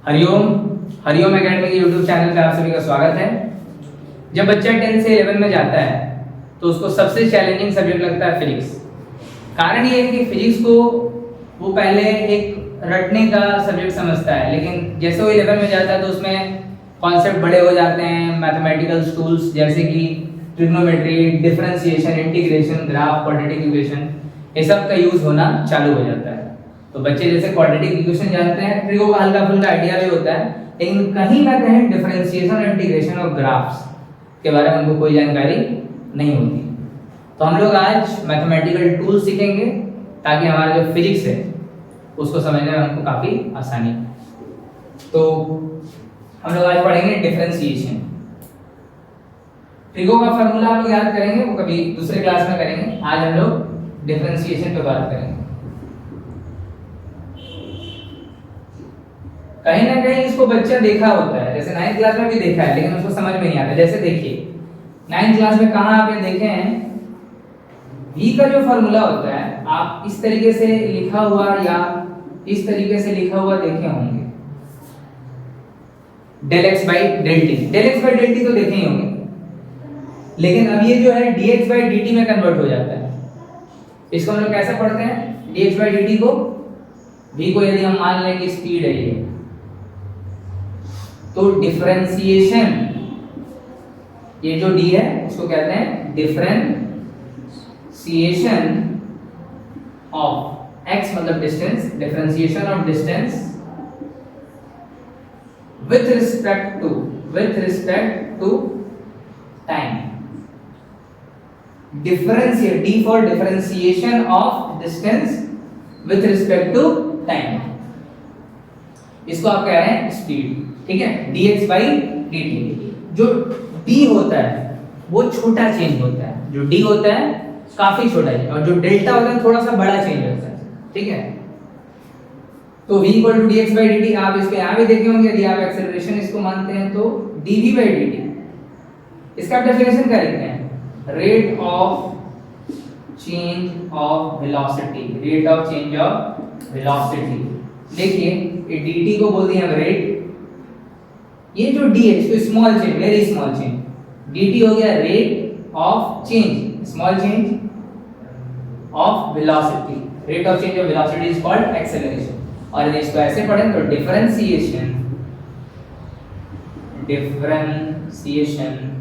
Hariom Hariom academy के YouTube channel पे आप सभी का स्वागत है। जब बच्चा 10 से 11 में जाता है तो उसको सबसे चैलेंजिंग सब्जेक्ट लगता है फिजिक्स। कारण ये है कि फिजिक्स को वो पहले एक रटने का सब्जेक्ट समझता है, लेकिन जैसे वो 11 में जाता है तो उसमें कॉन्सेप्ट बड़े हो जाते हैं। मैथमेटिकल टूल्स जैसे कि trigonometry, differentiation, integration, graph, quadratic equation, ये सब का यूज होना चालू हो जाता है। तो बच्चे जैसे क्वाड्रेटिक इक्वेशन जानते हैं, ट्रिगो का हल्का फुल्का आइडिया भी होता है, लेकिन कहीं ना कहीं डिफरेंशिएशन, इंटीग्रेशन और ग्राफ्स के बारे में उनको कोई जानकारी नहीं होती। तो हम लोग आज मैथमेटिकल टूल सीखेंगे ताकि हमारा जो फिजिक्स है उसको समझने में हमको काफी आसानी। तो हम लोग आज पढ़ेंगे डिफरेंशिएशन। ट्रिगो का फार्मूला हम लोग याद करेंगे, वो कभी दूसरे क्लास में करेंगे। आज हम लोग डिफरेंशिएशन पे बात करेंगे। कहीं ना कहीं इसको बच्चा देखा होता है, जैसे 9th क्लास में भी देखा है, लेकिन उसको समझ में नहीं आता। जैसे देखिए 9th क्लास में कहाँ आपने देखे हैं, v का जो फार्मूला होता है आप इस तरीके से लिखा हुआ या इस तरीके से लिखा हुआ देखे होंगे, del x by del t। del x by del t तो देखे ही होंगे, लेकिन अब ये जो है dx by dt में कन्वर्ट हो जाता है। इसको हम लोग कैसे पढ़ते हैं, dx by dt को, v को यदि हम मान लें कि स्पीड है ये, तो डिफरेंशिएशन, ये जो d है उसको कहते हैं डिफरेंशिएशन ऑफ x मतलब distance, differentiation of distance with respect to time. Differentiate, d for differentiation of distance with respect to time, इसको आप कह रहे हैं स्पीड। ठीक है, dx by dt। जो d होता है वो छोटा चेंज होता है, जो d होता है काफी छोटा है, और जो डेल्टा होता है थोड़ा सा बड़ा चेंज होता है। ठीक है, तो v equal to dx by dt आप इसको यहां भी देखे होंगे। यदि आप एक्सेलरेशन इसको मानते हैं तो dv by dt, इसका डेफिनेशन क्या लिखते हैं, rate of change of velocity, rate of change of velocity. देखिए ये dt को बोल दिए हम रेट, ये जो d है इसको small change, very small change, dt हो गया rate of change, small change of velocity. Rate of change of velocity is called acceleration. और यदि इसको ऐसे पढ़ें तो differentiation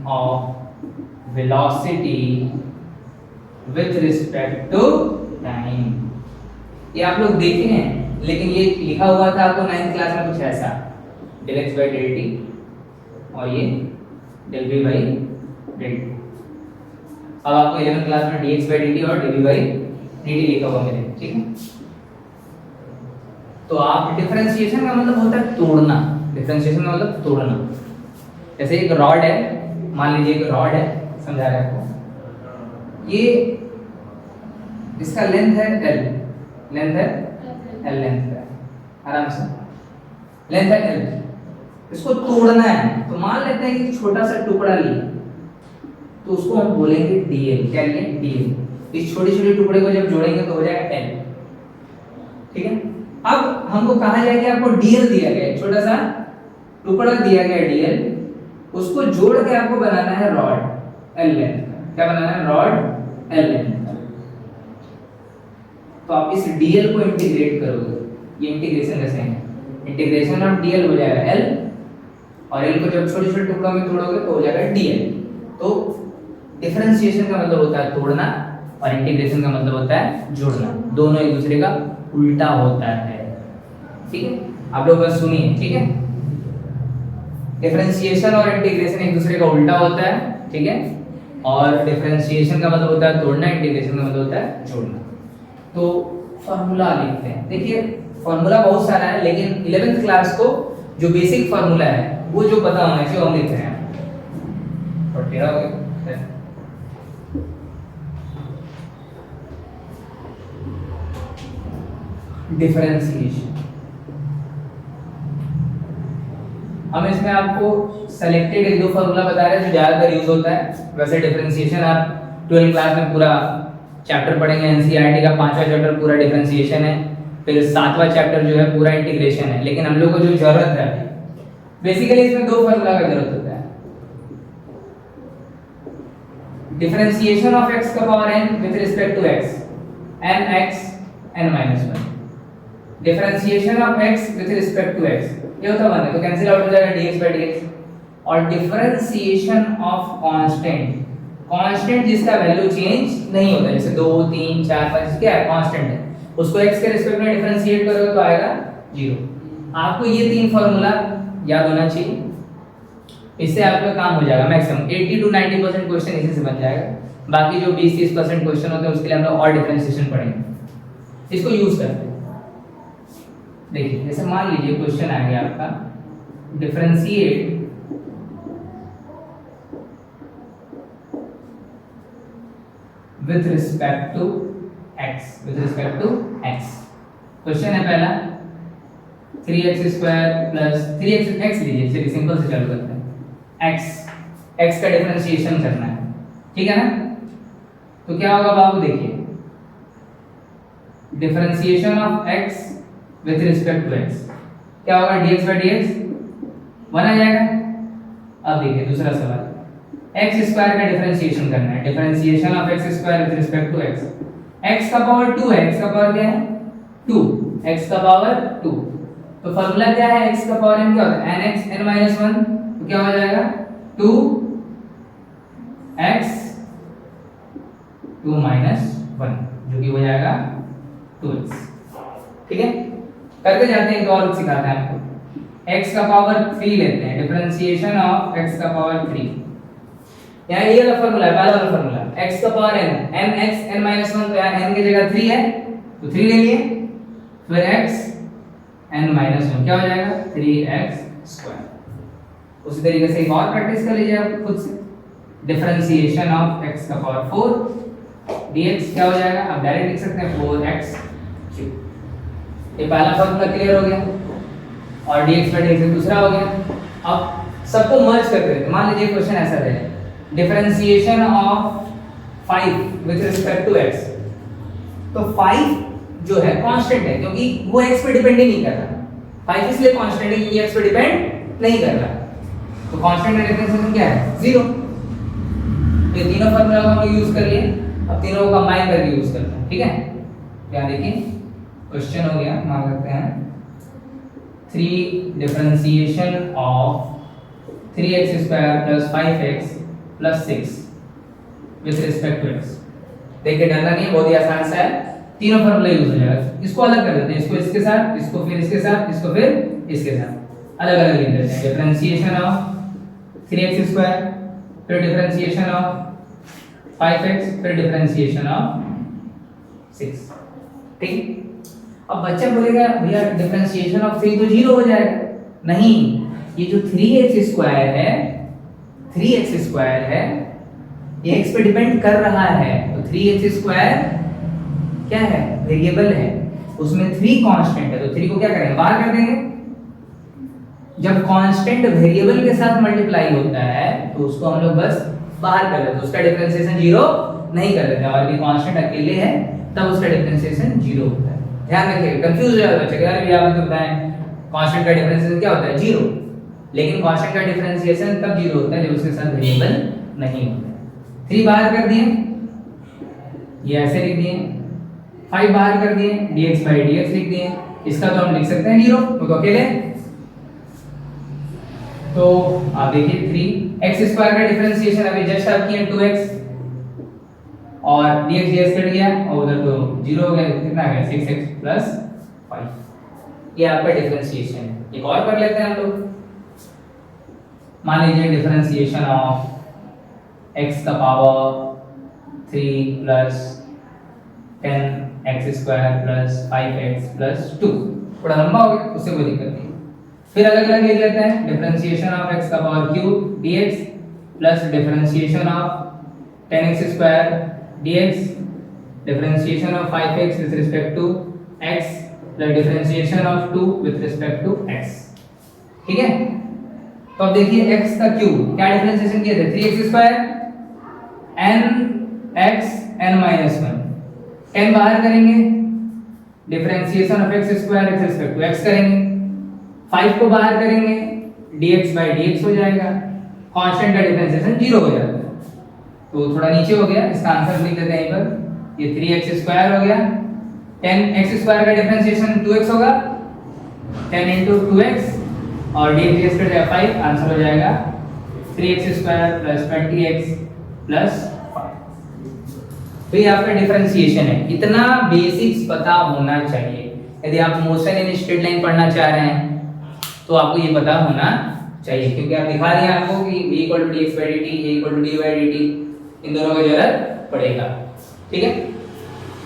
of velocity with respect to time. ये आप लोग देखे हैं, लेकिन ये लिखा हुआ था आपको 9th क्लास में कुछ ऐसा, del x by del t और ये del v by del t। अब आपको 11th क्लास में dx by dt और dv by dt लिखा हुआ मिलेगा। ठीक है, तो आप डिफरेंशिएशन का मतलब होता है तोड़ना। डिफरेंशिएशन का मतलब तोड़ना। जैसे एक रॉड है, मान लीजिए एक रॉड है, समझा रहे आपको, ये इसका लेंथ है l, लेंथ है l, लेंथ है, आराम से लेंथ है l, इसको तोड़ना है। तो मान लेते हैं कि छोटा सा टुकड़ा लिया, तो उसको हम बोलेंगे dl। क्या लिए, dl। इस छोटे छोटे टुकड़े को जब जोड़ेंगे तो हो जाएगा l। ठीक है, अब हमको कहा जाए कि आपको dl दिया गया है, छोटा सा टुकड़ा दिया गया है dl, उसको जोड़ के आपको बनाना है रॉड l लेंथ का। क्या बनाना है, रॉड l लेंथ का। तो आप इस dl को इंटीग्रेट करोगे, ये इंटीग्रेशन कैसे है, इंटीग्रेशन ऑफ dl हो जाएगा l, और l को जब छोटे छोटे टुकड़ों में तोड़ोगे तो हो जाएगा dl। तो डिफरेंशिएशन का मतलब होता है तोड़ना और इंटीग्रेशन का मतलब होता है जोड़ना। दोनों एक दूसरे का उल्टा होता है। ठीक है, आप लोग बस सुनिए। ठीक है, डिफरेंशिएशन और इंटीग्रेशन एक दूसरे का उल्टा होता है। ठीक है, और डिफरेंशिएशन का मतलब होता है तोड़ना, इंटीग्रेशन का मतलब होता है जोड़ना। तो फार्मूला लिखते हैं। देखिए फार्मूला बहुत सारा है, लेकिन 11th क्लास को जो बेसिक फार्मूला है वो जो पता होना चाहिए हम लिख रहे हैं। और तेरा हो गया डिफरेंशिएशन। हम इसमें आपको सेलेक्टेड एक दो फार्मूला बता रहे हैं जो ज्यादातर यूज होता है। वैसे डिफरेंशिएशन आप 12th क्लास में पूरा चैप्टर पढ़ेंगे, एनसीईआरटी का 5वां चैप्टर पूरा डिफरेंशिएशन है। फिर 7वां चैप्टर जो है पूरा इंटीग्रेशन है, लेकिन हम लोग को जो जरूरत है बेसिकली इसमें दो फार्मूला का जरूरत होता है। डिफरेंशिएशन ऑफ x का power n with respect to x, n x n minus 1। Differentiation of x with respect to x ये होता है 1 तो कैंसिल आउट हो जाएगा dx by dx। और डिफरेंशिएशन ऑफ कांस्टेंट, कांस्टेंट जिसका वैल्यू चेंज नहीं होता, जैसे 2 3 4 5 क्या है कांस्टेंट है, उसको x के रिस्पेक्ट में डिफरेंशिएट करोगे तो आएगा 0। आपको ये तीन फार्मूला याद होना चाहिए, इससे आपका काम हो जाएगा। मैक्सिमम 80 to 90% क्वेश्चन इसी से बन जाएगा। बाकी जो 20-30% क्वेश्चन होते हैं उसके लिए हम लोग और डिफरेंशिएशन पढ़ेंगे, इसको यूज करते हैं। देखिए जैसे मान लीजिए क्वेश्चन आ गया आपका, differentiate with respect to x, with respect to x। Question है पहला 3x² प्लस 3x लीजिए, चलिए सिंपल से चालू करते हैं। x का डिफरेंशिएशन करना है, ठीक है ना। तो क्या होगा बाबू, देखिए differentiation of x with respect to x क्या होगा, dx by dx 1 आ जाएगा। अब देखिए दूसरा सवाल, x² का डिफरेंशिएशन करना है, differentiation of x² with respect to x। x का पावर 2 है, x का पावर क्या है 2, x का पावर 2। तो फार्मूला क्या है, x का पावर n क्या होता है nx n minus 1, तो क्या हो जाएगा 2x 2 minus 1 जो कि हो जाएगा 2x। ठीक है, करते जाते हैं, एक और सिखाते हैं आपको। x का पावर 3 लेते हैं, डिफरेंशिएशन ऑफ x का पावर 3। यहाँ ये वाला फार्मूला है, पहला वाला फार्मूला, x का power n, nx n minus 1, तो यहाँ n की जगह 3 है तो 3 ले लिए, फिर x n minus 1 क्या हो जाएगा 3x²। उसी तरीके से एक और प्रैक्टिस कर लीजिए आप खुद से, डिफरेंशिएशन ऑफ x का पावर 4 dx क्या हो जाएगा, अब डायरेक्ट लिख सकते हैं 4x³। ये पहला फार्मूला क्लियर हो गया, और dx by dx दूसरा हो गया। अब सबको मर्ज कर देते हैं। मान लीजिए क्वेश्चन ऐसा है, differentiation of 5 with respect to x। तो 5 जो है कांस्टेंट है क्योंकि वो x पे डिपेंड ही नहीं कर रहा। 5 इसलिए कांस्टेंट है क्योंकि x पे डिपेंड नहीं कर रहा, तो कांस्टेंट का डिफरेंशिएशन क्या है 0। ये तीनों फार्मूला को हम लोग यूज कर लिए, अब तीनों को कंबाइन करके यूज करते हैं। ठीक है, क्या देखिए क्वेश्चन हो गया, मान लेते हैं 3 differentiation of 3x² plus 5x plus 6 with respect to x। देखिए डरना नहीं है, बहुत ही आसान सा है, तीनों फार्मूला यूज हो जाएगा। इसको अलग कर देते हैं, इसको इसके साथ, इसको फिर इसके साथ, इसको फिर इसके साथ, अलग अलग लिख देते हैं। डिफरेंशिएशन ऑफ 3x², फिर डिफरेंशिएशन ऑफ 5x, फिर डिफरेंशिएशन ऑफ 6। ठीक, अब बच्चा बोलेगा भैया डिफरेंशिएशन ऑफ 3 तो 0 हो जाएगा। नहीं, ये जो 3x² है, 3x² है, ये x पे डिपेंड कर रहा है, तो 3x² क्या है वेरिएबल है, उसमें 3 कांस्टेंट है, तो 3 को क्या करेंगे बाहर कर देंगे। जब कांस्टेंट वेरिएबल के साथ मल्टीप्लाई होता है तो उसको हम लोग बस बाहर कर देते हैं, उसका डिफरेंशिएशन 0 नहीं कर देते। और ये कांस्टेंट अकेले है तब उसका डिफरेंशिएशन 0 होता है। ध्यान रखिएगा, कंफ्यूज हो जाता है बच्चे, यार ये आपने बताया कांस्टेंट का डिफरेंशिएशन क्या होता है 0, लेकिन कांस्टेंट का डिफरेंशिएशन तब 0 होता है जब उसके साथ वेरिएबल नहीं होता है। 3 बाहर कर दिए, ये ऐसे लिख दिए, 5 बाहर कर दिए, dx by dx लिख दिए, इसका तो हम लिख सकते हैं 0 तो अकेले। तो आप देखिए 3x² का डिफरेंशिएशन अभी जस्ट आप किए 2x, और dx dx कट गया और उधर तो 0 हो गया, कितना आ गया 6x प्लस 5। ये आपका डिफरेंशिएशन है। एक और कर लेते हैं हम लोग, मान लीजिए डिफरेंशिएशन ऑफ x का power 3 plus 10x² plus 5x plus 2, थोड़ा लंबा हो गया, उससे कोई दिक्कत नहीं। फिर अलग अलग लिख लेते हैं, डिफरेंशिएशन ऑफ x का power cube dx plus differentiation of 10x² dx, differentiation of 5x with respect to x plus differentiation of 2 with respect to x। ठीक है, तो अब देखिए x का क्यूब क्या डिफरेंशिएशन किए थे 3x² n x n minus 1, 10 बाहर करेंगे differentiation of x square x respect to x करेंगे, 5 को बाहर करेंगे dx बाई dx हो जाएगा, कांस्टेंट का डिफरेंशिएशन 0 हो जाता है। तो थोड़ा नीचे हो गया, इसका आंसर लिख देते हैं यहीं पर, ये 3x स्क्वायर हो गया, 10x स्क्वायर का डिफरेंशिएशन 2x होगा, 10 into 2x और dx पर जाएगा 5, आंसर हो जाएगा 3x square plus 20x plus 5। तो ये आपका डिफरेंशिएशन है। इतना बेसिक्स पता होना चाहिए। यदि आप मोशन इन स्ट्रेट लाइन पढ़ना चाह रहे हैं तो आपको ये पता होना चाहिए, क्योंकि आप दिखा रहे हैं आपको कि v = dx by dt, a = dy by dt, इन दोनों का जरूरत पड़ेगा। ठीक है,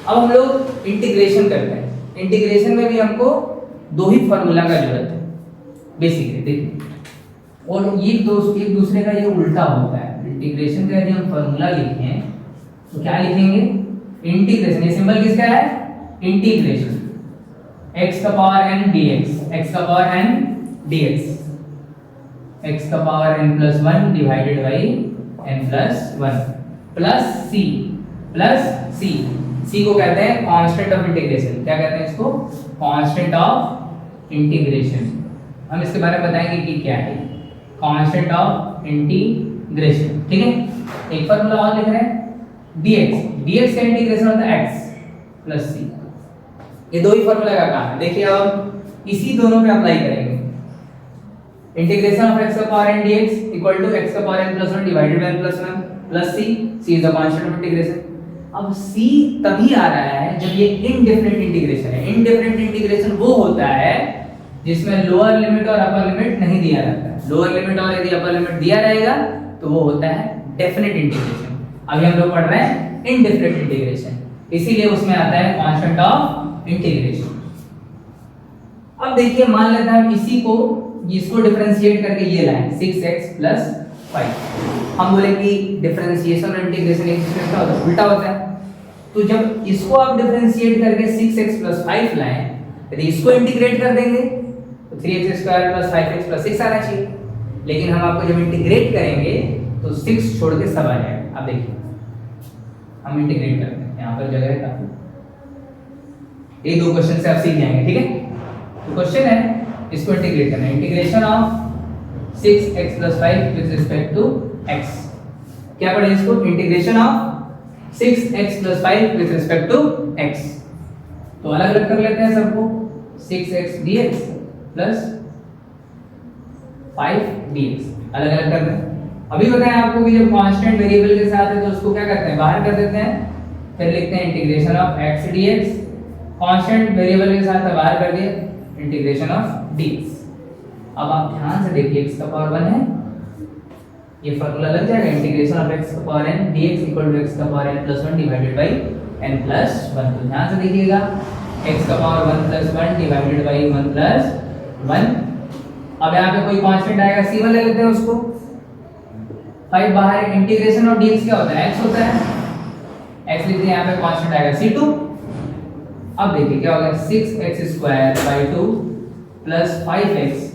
अब हम लोग इंटीग्रेशन करते हैं। इंटीग्रेशन में भी हमको दो ही फार्मूला का जरूरत है बेसिकली, देखिए, और एक दूसरे का ये उल्टा होता है। इंटीग्रेशन का यदि हम फार्मूला लिखें तो क्या लिखेंगे, इंटीग्रेशन, ये सिंबल किसका है, इंटीग्रेशन x का पावर n dx, x का पावर n dx, x का power n plus 1 divided by n plus 1 plus c, c को कहते हैं कांस्टेंट ऑफ इंटीग्रेशन। क्या कहते हैं इसको, कांस्टेंट ऑफ इंटीग्रेशन। हम इसके बारे में बताएंगे कि क्या है कांस्टेंट ऑफ इंटीग्रेशन। ठीक है, एक फार्मूला और लिख रहे हैं, dx का इंटीग्रेशन होता है x प्लस c। ये दो ही फार्मूला का काम है। देखिए अब इसी दोनों पे अप्लाई करेंगे। इंटीग्रेशन ऑफ x का power n dx equal to x का power n plus 1 divided by n plus 1 plus c, c is the constant of integration. अब c तभी आ रहा है जब ये इनडेफिनिट इंटीग्रेशन है। इनडेफिनिट इंटीग्रेशन वो होता है जिसमें लोअर लिमिट और अपर लिमिट नहीं दिया रहता है। लोअर लिमिट और यदि अपर लिमिट दिया रहेगा तो वो होता है डेफिनिट इंटीग्रेशन। अभी हम लोग पढ़ रहे हैं इनडेफिनिट इंटीग्रेशन, इसीलिए उसमें आता है कांस्टेंट ऑफ इंटीग्रेशन। अब देखिए, मान लेते हैं हम इसी को, इसको डिफरेंशिएट करके ये लाएं 6x प्लस 5। हम बोले कि डिफरेंशिएशन और इंटीग्रेशन एक दूसरे का उल्टा होता है। तो जब इसको आप डिफरेंशिएट करके 6x प्लस 5 लाएं, यदि इसको इंटीग्रेट कर देंगे तो 3x square plus 5x plus 6 आना चाहिए। लेकिन हम आपको जब इंटीग्रेट करेंगे तो 6 छोड़ के सब आ जाएगा। अब देखिए हम इंटीग्रेट करते हैं, यहाँ पर जगह है काफी, ये दो क्वेश्चन से आप सीख जाएंगे। ठीक है, तो क्वेश्चन है इसको इंटीग्रेट करना है, integration of 6x plus 5 with respect to x। क्या पढ़े इसको, integration of 6x plus 5 with respect to x। तो अलग अलग कर लेते हैं सबको, 6x dx प्लस 5 dx अलग अलग कर दें। अभी बताया आपको कि जब कांस्टेंट वेरिएबल के साथ है तो उसको क्या करते हैं, बाहर कर देते हैं, फिर लिखते हैं integration of x dx, constant variable के साथ बाहर कर दिया, इंटीग्रेशन ऑफ dx। अब आप ध्यान से देखिए, x का पावर 1 है, ये फार्मूला लग जाएगा, इंटीग्रेशन ऑफ x का power n dx equal to x का power n plus 1 divided by n plus 1। तो ध्यान से देखिएगा, x का power 1 plus 1 divided by 1 plus 1। अब यहाँ पे कोई कांस्टेंट आएगा, c1 ले लेते हैं उसको, 5 बाहर, इंटीग्रेशन ऑफ dx क्या होता है, x होता है, x लिखते हैं, यहाँ पे कांस्टेंट आएगा c2। अब देखिए क्या होगा, 6x square by 2 plus 5x,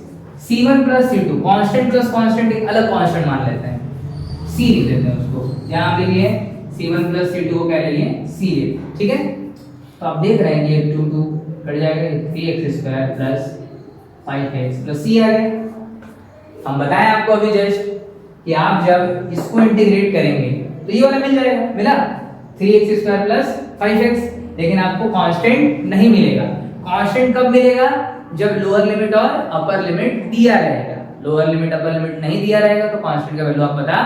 c1 plus c2, constant plus constant एक अलग कांस्टेंट मान लेते हैं, c लिख देते हैं उसको, यहाँ आप लिखिए c1 प्लस c2 को क्या ले लिए, c ले। ठीक है, तो आप देख रहे हैं ये 2 2 कट जाएगा, 3x square plus 5x plus c आ गया। हम बताएं आपको अभी जस्ट कि आप जब इसको इंटीग्रेट करेंगे तो ये वाला मिल जाएगा, मिला 3x स्क्वायर प्लस 5x, लेकिन आपको कांस्टेंट नहीं मिलेगा। कांस्टेंट कब मिलेगा, जब लोअर लिमिट और अपर लिमिट दिया रहेगा। लोअर लिमिट अपर लिमिट नहीं दिया रहेगा तो कांस्टेंट का वैल्यू आप पता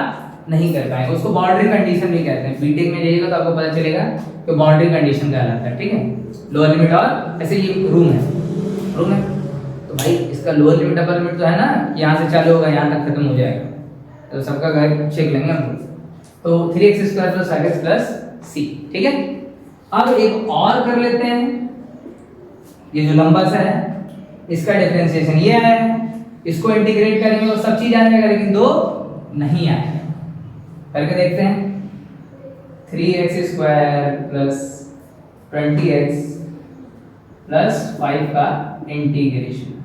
नहीं कर पाएंगे। उसको बाउंड्री कंडीशन भी कहते हैं। बीटेक में जाइएगा तो आपको पता चलेगा कि बाउंड्री कंडीशन कहलाता है। ठीक है, लोअर लिमिट और ऐसे ये रूम है तो भाई इसका लोअर लिमिट अपर लिमिट तो है ना, यहाँ से चालू होगा यहाँ तक खत्म हो जाएगा, तो सबका घर चेक लेंगे हम। तो 3x square plus 5x plus c। ठीक है, अब एक और कर लेते हैं, ये जो लंबा सा है इसका डिफरेंशिएशन ये आया है, इसको इंटीग्रेट करेंगे तो सब चीज आ जाएगा, लेकिन दो नहीं आएगा। करके देखते हैं, 3x square plus 20x plus 5 का इंटीग्रेशन।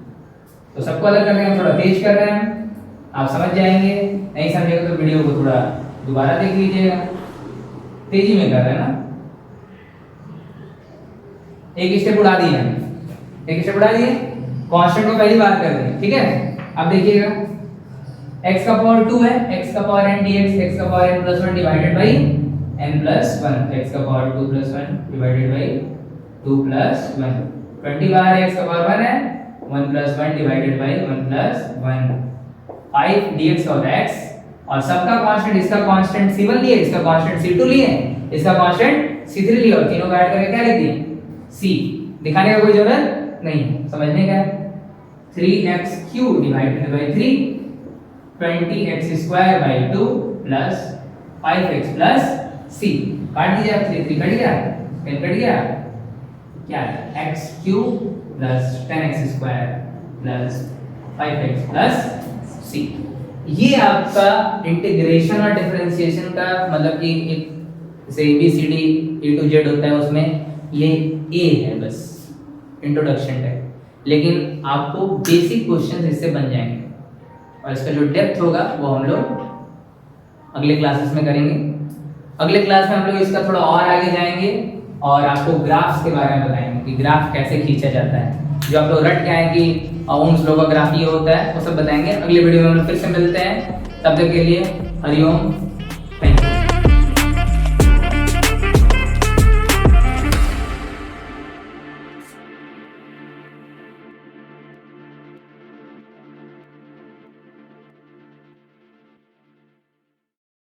तो सबको अलग करके हम थोड़ा तेज कर रहे हैं, आप समझ जाएंगे। नहीं समझेगा तो वीडियो को थोड़ा दोबारा देख लीजिएगा, तेजी में कर रहे हैं ना। एक स्टेप उड़ा दिए हमने, एक स्टेप उड़ा दिए, कांस्टेंट को पहली बार कर दें, ठीक है। अब देखिएगा x का पावर 2 है, x का पावर n dx, x का power n plus 1 divided by n plus 1, x का power 2 plus 1 divided by 2 plus 1, 20 bar x का पावर 1 है, 1 plus 1 divided by 1 plus 1, 5 dx of x, और सबका कांस्टेंट, इसका कांस्टेंट c1 लिए, इसका कांस्टेंट c2 लिए, इसका कांस्टेंट c3 लिए, और तीनों का ऐड करके क्या लिख दिए c। दिखाने का कोई जरूरत नहीं, समझने का है। 3x cube divided by 3, 20x square by 2 plus 5x plus c, काट दीजिए आप, 3 3 कट गया, 10 कट गया, क्या है x cube plus 10x square plus 5x plus c। ये आपका इंटीग्रेशन और डिफरेंशिएशन का मतलब कि एक जैसे ABCD A to Z होता है, उसमें ये A है, बस इंट्रोडक्शन है, लेकिन आपको बेसिक क्वेश्चन इससे बन जाएंगे, और इसका जो डेप्थ होगा वो हम लोग अगले क्लासेस में करेंगे। अगले क्लास में हम लोग इसका थोड़ा और आगे जाएंगे और आपको ग्राफ्स के बारे में बताएंगे कि ग्राफ कैसे खींचा जाता है, जो आप लोग रट के आए कि ओम्स लॉ का ग्राफ ये होता है, वो सब बताएंगे। अगले वीडियो में हम लोग फिर से मिलते हैं, तब तक के लिए हरिओम।